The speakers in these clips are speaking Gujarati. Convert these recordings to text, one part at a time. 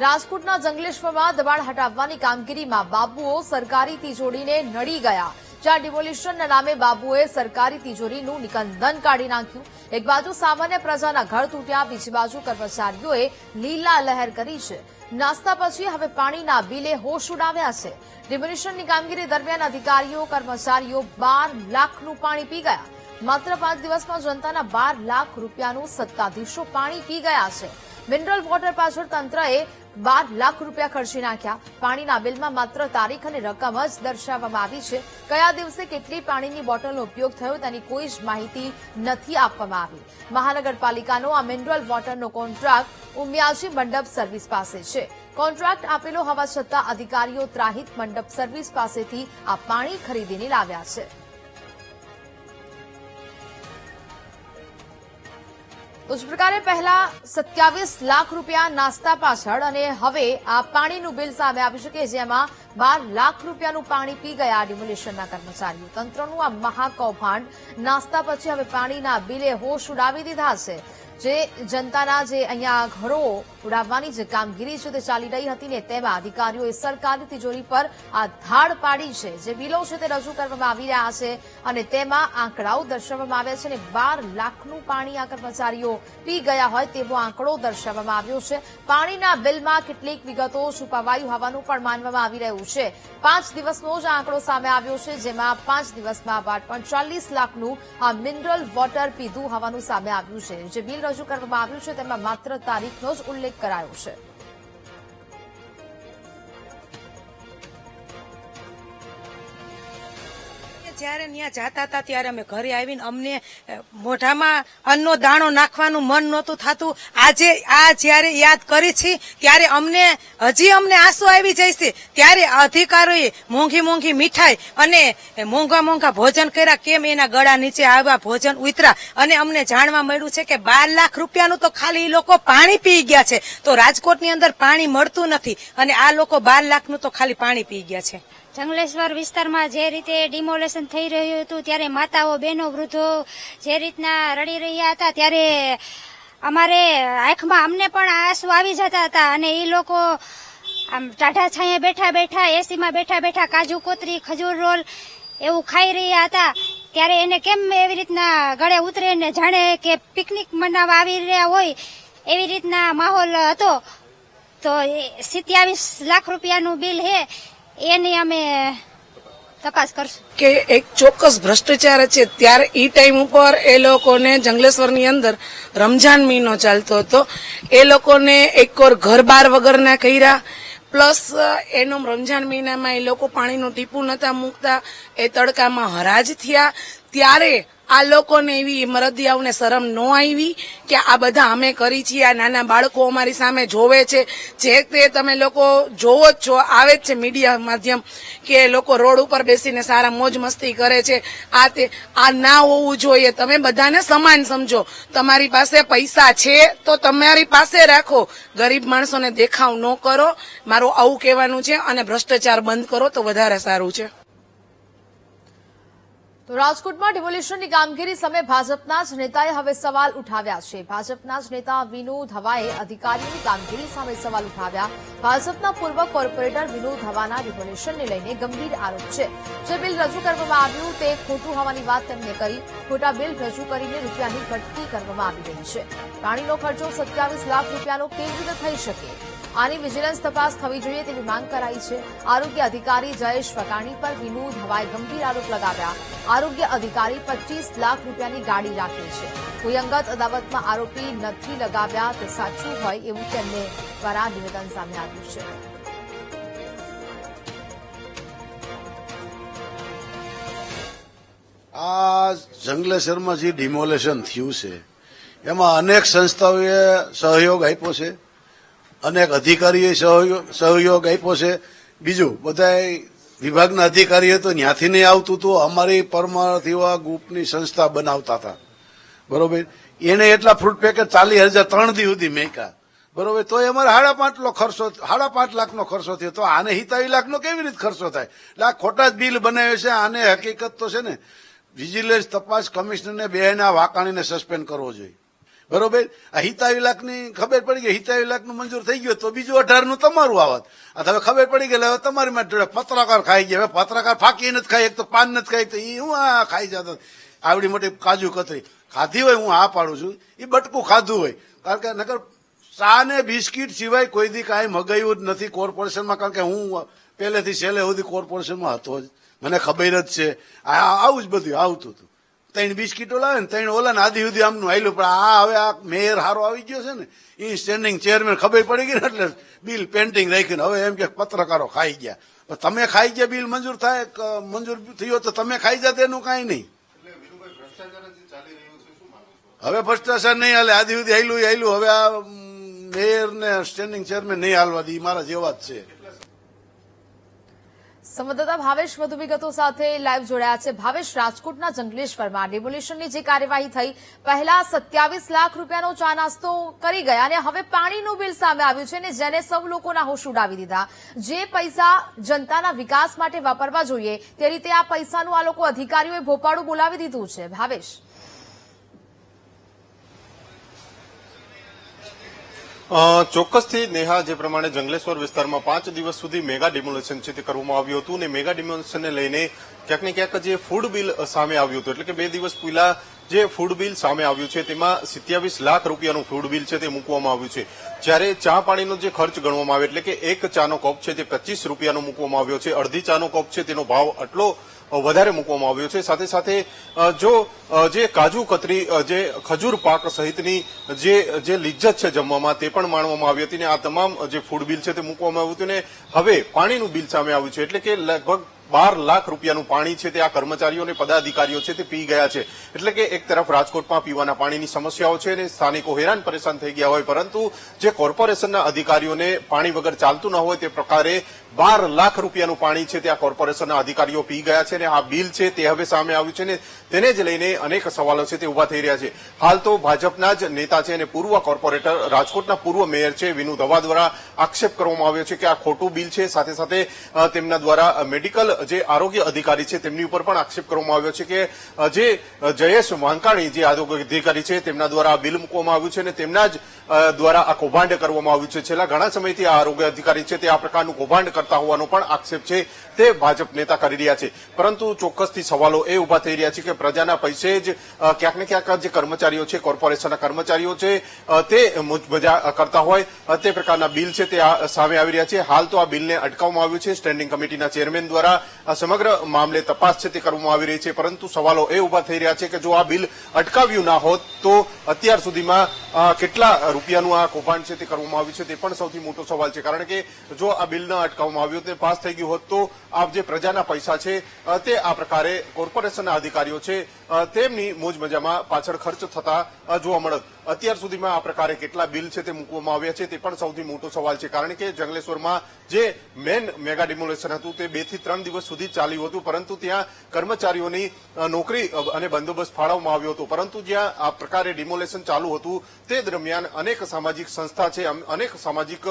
રાજકોટના જંગલેશ્વરમાં દબાણ હટાવવાની કામગીરીમાં બાબુઓ સરકારી તિજોરીને નડી ગયા। જ્યાં ડિમોલિશનના નામે બાબુઓએ સરકારી તિજોરીનું નિકંદન કાઢી નાખ્યું। એક બાજુ સામાન્ય પ્રજાના ઘર તૂટ્યા, બીજી બાજુ કર્મચારીઓએ લીલા લહેર કરી છે। નાસ્તા પછી હવે પાણીના બિલે હોશ ઉડાવ્યા છે। ડિમોલિશનની કામગીરી દરમિયાન અધિકારીઓ કર્મચારીઓ 12 લાખનું પાણી પી ગયા। માત્ર 5 દિવસમાં જનતાના 12 લાખ રૂપિયાનું સત્તાધીશો પાણી પી ગયા છે। મિનરલ વોટર પાછળ તંત્રએ 12 લાખ રૂપિયા ખર્ચી નાખ્યા। પાણીના બિલમાં માત્ર તારીખ અને રકમ જ દર્શાવવામાં આવી છે। કયા દિવસે કેટલી પાણીની બોટલનો ઉપયોગ થયો તેની કોઈ જ માહિતી નથી આપવામાં આવી। મહાનગરપાલિકાનો આ મિનરલ વોટરનો કોન્ટ્રાક્ટ ઉમિયાજી મંડપ સર્વિસ પાસે છે। કોન્ટ્રાક્ટ આપેલો હોવા છતાં અધિકારીઓ ત્રાહિત મંડપ સર્વિસ પાસેથી આ પાણી ખરીદીને લાવ્યા છે। તો જ પ્રકારે પહેલા 27 લાખ રૂપિયા નાસ્તા પાછળ અને હવે આ પાણીનું બિલ સામે આવ્યું છે કે જેમાં 12 લાખ રૂપિયાનું પાણી પી ગયા ડિમોલિશનના કર્મચારીઓ। તંત્રનું આ મહાકૌભાંડ નાસ્તા પછી હવે પાણીના બિલે હોશ ઉડાવી દીધા છે। જે જનતાના જે અહીંયા ઘરો ઉડાવવાની જે કામગીરી છે તે ચાલી રહી હતી ને તેમાં અધિકારીઓએ સરકારી તિજોરી પર આ ધાડ પાડી છે। જે બિલો છે તે રજૂ કરવામાં આવી રહ્યા છે અને તેમાં આંકડાઓ દર્શાવવામાં આવ્યા છે અને 12 લાખનું પાણી આ કર્મચારીઓ પી ગયા હોય તેવો આંકડો દર્શાવવામાં આવ્યો છે। પાણીના બિલમાં કેટલીક વિગતો છુપાવાઈ હોવાનું પણ માનવામાં આવી રહ્યું છે। 5 દિવસનો જ આંકડો સામે આવ્યો છે જેમાં 5 દિવસમાં 40 લાખનું આ મિનરલ વોટર પીધું હોવાનું સામે આવ્યું છે। જે બિલ રજૂ કરવામાં આવ્યું છે તેમાં માત્ર તારીખનો જ ઉલ્લેખ કરાયો છે। જયારે ત્યાં જાતા હતા ત્યારે અમે ઘરે આવીને અમને મોઢામાં અન્નનો દાણો નાખવાનું મન નહોતું થતું। આજે આ જયારે યાદ કરી છે ત્યારે અમને આંસુ આવી જાય છે। ત્યારે અધિકારીઓએ મોંઘી મોંઘી મીઠાઈ અને મોંઘા મોંઘા ભોજન કર્યા, કેમ એના ગળા નીચે આવા ભોજન ઉતરા અને અમને જાણવા મળ્યું છે કે 12 લાખ રૂપિયાનું તો ખાલી એ લોકો પાણી પી ગયા છે। તો રાજકોટની અંદર પાણી મળતું નથી અને આ લોકો 12 લાખનું તો ખાલી પાણી પી ગયા છે। જંગલેશ્વર વિસ્તારમાં જે રીતે ડિમોલેશન થઈ રહ્યું હતું ત્યારે માતાઓ, બહેનો, વૃદ્ધો જે રીતના રડી રહ્યા હતા ત્યારે અમારે આંખમાં અમને પણ આંસુ આવી જતા હતા અને એ લોકો આમ ટાઢા છાંયે બેઠા બેઠા, એસીમાં બેઠા બેઠા કાજુ કોતરી, ખજૂર રોલ એવું ખાઈ રહ્યા હતા। ત્યારે એને કેમ એવી રીતના ગળે ઉતરે ને જાણે કે પિકનિક મનાવવા આવી રહ્યા હોય એવી રીતના માહોલ હતો। તો 27 લાખ રૂપિયાનું બિલ છે એની અમે તપાસ કરશું કે એક ચોક્કસ ભ્રષ્ટાચાર છે। ત્યારે ઈ ટાઈમ ઉપર એ લોકોને જંગલેશ્વરની અંદર રમજાન મહિનો ચાલતો હતો, એ લોકોને એક ઓર ઘર બાર વગરના કર્યા, પ્લસ એનો રમજાન મહિનામાં એ લોકો પાણીનું ટીપું નતા મૂકતા, એ તડકામાં હરાજ થયા। ત્યારે આ લોકોને એવી મરદિયાઓને શરમ ન આવી કે આ બધા અમે કરી છીએ। આ નાના બાળકો અમારી સામે જોવે છે, જે તે તમે લોકો જોવો જ છો, આવે જ છે મીડિયા માધ્યમ કે લોકો રોડ ઉપર બેસીને સારા મોજ મસ્તી કરે છે। આ ના હોવું જોઈએ। તમે બધાને સમાન સમજો। તમારી પાસે પૈસા છે તો તમારી પાસે રાખો, ગરીબ માણસોને દેખાવ ન કરો, મારું આવું કહેવાનું છે। અને ભ્રષ્ટાચાર બંધ કરો તો વધારે સારું છે। તો રાજકોટમાં ડિમોલિશનની કામગીરી સામે ભાજપના જ નેતાએ હવે સવાલ ઉઠાવ્યા છે। ભાજપના જ નેતા વિનોદ હવાએ અધિકારીઓની કામગીરી સામે સવાલ ઉઠાવ્યા। ભાજપના પૂર્વ કોર્પોરેટર વિનોદ હવાના ડિમોલિશનને લઈને ગંભીર આરોપ છે। જે બિલ રજૂ કરવામાં આવ્યું તે ખોટું હોવાની વાત તેમણે કરી। ખોટા બિલ રજૂ કરીને રૂપિયાની કટકી કરવામાં આવી રહી છે। પાણીનો ખર્ચો 27 લાખ રૂપિયાનો કેવી રીતે થઈ શકે? આની વિજિલન્સ તપાસ થવી જોઈએ તેવી માંગ કરાઈ છે। આરોગ્ય અધિકારી જયેશ વકાણી પર વિનોદ હવાએ ગંભીર આરોપ લગાવ્યા। આરોગ્ય અધિકારી 25 લાખ રૂપિયાની ગાડી રાખે છે। કોઈ અંગત અદાવતમાં આરોપી નથી લગાવ્યા તે સાચું હોય એવું તેમને દ્વારા નિવેદન સામે આવ્યું છે। આ જંગલેશ્વરમાં જે ડિમોલેશન થયું છે એમાં અનેક સંસ્થાઓએ સહયોગ આપ્યો છે, અનેક અધિકારીઓએ સહયોગ આપ્યો છે। બીજું બધા વિભાગના અધિકારીઓ તો ત્યાંથી નહીં આવતું હતું, અમારી પરમાર્થ યુવા ગ્રુપની સંસ્થા બનાવતા હતા, બરોબર। એને એટલા ફ્રૂટ પેકેટ 40,000 3 દી સુધી મેક્યા, બરોબર। તો અમારે 5.5 લાખનો ખર્ચો થયો। તો આને 27 લાખનો કેવી રીતે ખર્ચો થાય? એટલે આ ખોટા જ બિલ બનાવે છે। આને હકીકત તો છે ને વિજિલન્સ તપાસ કમિશનરને બેના વાકાણીને સસ્પેન્ડ કરવો જોઈએ। બરોબર. આ 87 લાખની ખબર પડી ગઈ, 87 લાખનું મંજૂર થઈ ગયું તો બીજું 18 નું તમારું આવત. આ હવે ખબર પડી ગઈ હવે તમારી માટે પત્રકાર ખાઈ ગયા. હવે પત્રકાર ફાકી નથી ખાઈ, એક તો પાન નથી ખાઈ, તો એ હું આ ખાઈ જતો. આવડી મોટી કાજુ કતરી ખાધી હોય, હું આ પાડું છું, એ બટકું ખાધું હોય. કારણ કે નકર ચા ને બિસ્કીટ સિવાય કોઈ દી કાંઈ મગાવ્યું જ નથી કોર્પોરેશનમાં. કારણ કે હું પહેલેથી છેલ્લે સુધી કોર્પોરેશનમાં હતો જ, મને ખબર જ છે. આવું જ બધું આવતું હતું. 3 બિસ્કીટો લાવે ને 3 ઓલા ને આદિ સુધી આમનું આવેલું. પણ આ હવે આ મેયર હારો આવી ગયો છે ને, એ સ્ટેન્ડિંગ ચેરમેન ખબર પડી ગઈ ને એટલે બિલ પેન્ટિંગ રાખીને હવે એમ કે પત્રકારો ખાઈ ગયા. તમે ખાઈ ગયા, બિલ મંજૂર થાય, મંજૂર થયો તો તમે ખાઈ જાતે, એનું કાંઈ નહીં. હવે ભ્રષ્ટાચાર નહીં હાલે. આદિ સુધી આયલું હવે આ મેયર ને સ્ટેન્ડિંગ ચેરમેન નહીં હાલવા દે, મારા જેવા જ છે. સંવાદદાતા ભાવેશ વધુ વિગતો સાથે લાઈવ જોડાયા છે. ભાવેશ, રાજકોટના જંગલેશ્વરમાં ડિમોલિશનની જે કાર્યવાહી થઈ, પહેલા 27 લાખ રૂપિયાનો ચા નાસ્તો કરી ગયા અને હવે પાણીનું બિલ સામે આવ્યું છે અને જેને સૌ લોકોના હોશ ઉડાવી દીધા. જે પૈસા જનતાના વિકાસ માટે વાપરવા જોઈએ તે રીતે આ પૈસાનું આ લોકો અધિકારીઓએ ભોપાળું બોલાવી દીધું છે. ભાવેશ, ચોક્કસથી નેહા, જે પ્રમાણે જંગલેશ્વર વિસ્તારમાં 5 દિવસ સુધી મેગા ડિમોલેશન છે તે કરવામાં આવ્યું હતું અને મેગા ડિમોલેશનને લઈને ક્યાંક ને ક્યાંક જે ફૂડ બિલ સામે આવ્યું હતું, એટલે કે 2 દિવસ પહેલા જે ફૂડ બિલ સામે આવ્યું છે તેમાં 27 લાખ રૂપિયાનું ફૂડ બિલ છે તે મૂકવામાં આવ્યું છે. જ્યારે ચા પાણીનો જે ખર્ચ ગણવામાં આવે એટલે કે એક ચાનો કપ છે તે 25 રૂપિયાનો મૂકવામાં આવ્યો છે. અડધી ચાનો કપ છે તેનો ભાવ આટલો વધારે મૂકવામાં આવ્યો છે. સાથે સાથે જો જે કાજુ કતરી, જે ખજૂર પાક સહિતની જે લિજ્જત છે જમવામાં તે પણ માણવામાં આવી હતી અને આ તમામ જે ફૂડ બિલ છે તે મૂકવામાં આવ્યું હતું. અને હવે પાણીનું બિલ સામે આવ્યું છે એટલે કે લગભગ 12 લાખ રૂપિયાનું પાણી છે તે આ કર્મચારીઓ અને પદાધિકારીઓ છે તે પી ગયા છે. એટલે કે એક તરફ રાજકોટમાં પીવાના પાણીની સમસ્યાઓ છે અને સ્થાનિકો હેરાન પરેશાન થઈ ગયા હોય, પરંતુ જે કોર્પોરેશનના અધિકારીઓને પાણી વગર ચાલતું ન હોય તે પ્રકારે 12 લાખ રૂપિયાનું પાણી છે તે આ કોર્પોરેશનના અધિકારીઓ પી ગયા છે અને આ બિલ છે તે હવે સામે આવ્યું છે ને તેને જ લઈને અનેક સવાલો છે તે ઉભા થઈ રહ્યા છે. હાલ તો ભાજપના જ નેતા છે અને પૂર્વ કોર્પોરેટર, રાજકોટના પૂર્વ મેયર છે વિનુ ધવા દ્વારા આક્ષેપ કરવામાં આવ્યો છે કે આ ખોટું બિલ છે. સાથે સાથે તેમના દ્વારા મેડિકલ જે આરોગ્ય અધિકારી છે તેમની ઉપર પણ આક્ષેપ કરવામાં આવ્યો છે કે જે જયેશ વાંકાણી જે આરોગ્ય અધિકારી છે તેમના દ્વારા આ બિલ મૂકવામાં આવ્યું છે અને તેમના જ દ્વારા આ કૌભાંડ કરવામાં આવ્યું છે. છેલ્લા ઘણા સમયથી આ આરોગ્ય અધિકારી છે તે આ પ્રકારનું કૌભાંડ કરતા હોવાનો પણ આક્ષેપ છે તે ભાજપ નેતા કરી રહ્યા છે. પરંતુ ચોક્કસથી સવાલો એ ઉભા થઈ રહ્યા છે કે પ્રજાના પૈસે જ ક્યાંક ને ક્યાંક જે કર્મચારીઓ છે, કોર્પોરેશનના કર્મચારીઓ છે તે મજા કરતા હોય તે પ્રકારના બિલ છે તે સામે આવી રહ્યા છે. હાલ તો આ બિલને અટકાવવામાં આવ્યું છે. સ્ટેન્ડિંગ કમિટીના ચેરમેન દ્વારા સમગ્ર મામલે તપાસ છે તે કરવામાં આવી રહી છે. પરંતુ સવાલો એ ઉભા થઈ રહ્યા છે કે જો આ બિલ અટકાવ્યું ના હોત તો અત્યાર સુધીમાં કેટલા રૂપિયાનું આ કૌભાંડ છે તે કરવામાં આવ્યું છે તે પણ સૌથી મોટો સવાલ છે. કારણ કે જો આ બિલ ન અટકાવવામાં આવ્યું તે પાસ થઈ ગયું હોત તો આ જે પ્રજાના પૈસા છે તે આ પ્રકારે કોર્પોરેશનના અધિકારીઓ છે તેમની મોજ મજામાં પાછળ ખર્ચ થતા જોવા મળત. અત્યાર સુધીમાં આ પ્રકારે કેટલા બિલ છે તે મૂકવામાં આવ્યા છે તે પણ સૌથી મોટો સવાલ છે. કારણ કે જંગલેશ્વરમાં જે મેન મેગા ડિમોલેશન હતું તે 2 થી 3 દિવસ સુધી ચાલ્યું હતું, પરંતુ ત્યાં કર્મચારીઓની નોકરી અને બંદોબસ્ત ફાળવવામાં આવ્યો હતો. પરંતુ જ્યાં આ પ્રકારે ડિમોલેશન ચાલુ હતું તે દરમિયાન અનેક સામાજિક સંસ્થા છે, અનેક સામાજિક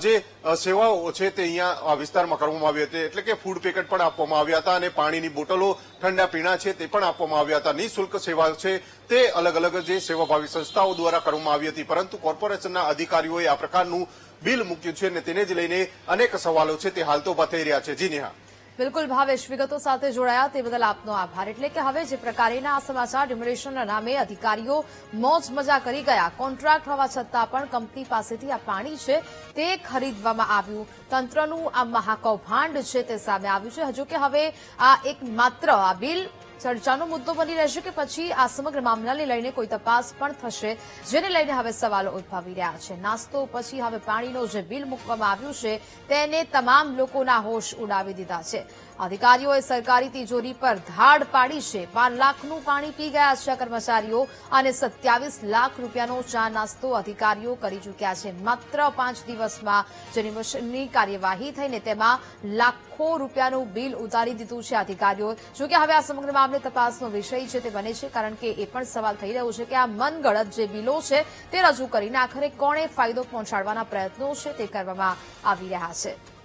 જે સેવાઓ છે તે અહીંયા આ વિસ્તારમાં કરવામાં આવી હતી. એટલે કે ફૂડ પેકેટ પણ આપવામાં આવ્યા હતા અને પાણીની બોટલો, ઠંડા પીણા છે તે પણ આપવામાં આવ્યા હતા. નિઃશુલ્ક સેવા છે તે અલગ અલગ જે સેવાભાવી સંસ્થાઓ દ્વારા કરવામાં આવી હતી. પરંતુ કોર્પોરેશનના અધિકારીઓએ આ પ્રકારનું બિલ મૂક્યું છે અને તેને જ લઈને અનેક સવાલો છે તે હાલ તો ઉભા થઈ રહ્યા છે. જી નેહા. બિલકુલ ભાવેશ, વિગતો સાથે જોડાયા તે બદલ આપનો આભાર. એટલે કે હવે જે પ્રકારેના આ સમાચાર ડિમોલિશનના નામે અધિકારીઓ મોજ મજા કરી ગયા, કોન્ટ્રાક્ટ હોવા છતાં પણ કંપની પાસેથી આ પાણી છે તે ખરીદવામાં આવ્યું, તંત્રનું આ મહાકૌભાંડ છે તે સામે આવ્યું છે. હજુ કે હવે આ એક માત્ર આ બિલ ચર્ચાનો મુદ્દો બની રહેશે કે પછી આ સમગ્ર મામલાને લઈને કોઈ તપાસ પણ થશે, જેને લઈને હવે સવાલો ઉદ્ભવી રહ્યા છે. નાસ્તો પછી હવે પાણીનો જે બિલ મૂકવામાં આવ્યું છે તેને તમામ લોકોના હોશ ઉડાવી દીધા છે. અધિકારીઓએ સરકારી તિજોરી પર ધાડ પાડી છે. 12 લાખનું પાણી પી ગયા છે કર્મચારીઓ અને 27 લાખ રૂપિયાનો ચા નાસ્તો અધિકારીઓ કરી ચૂક્યા છે. માત્ર 5 દિવસમાં જે ડિમોલિશનની કાર્યવાહી થઈને તેમાં લાખો રૂપિયાનું બિલ ઉતારી દીધું છે અધિકારીઓએ. જોકે હવે આ સમગ્ર મામલે તપાસનો વિષય છે તે બને છે, કારણ કે એ પણ સવાલ થઈ રહ્યો છે કે આ મનગઢત જે બિલો છે તે રજૂ કરીને આખરે કોણે ફાયદો પહોંચાડવાના પ્રયત્નો છે તે કરવામાં આવી રહ્યા છે.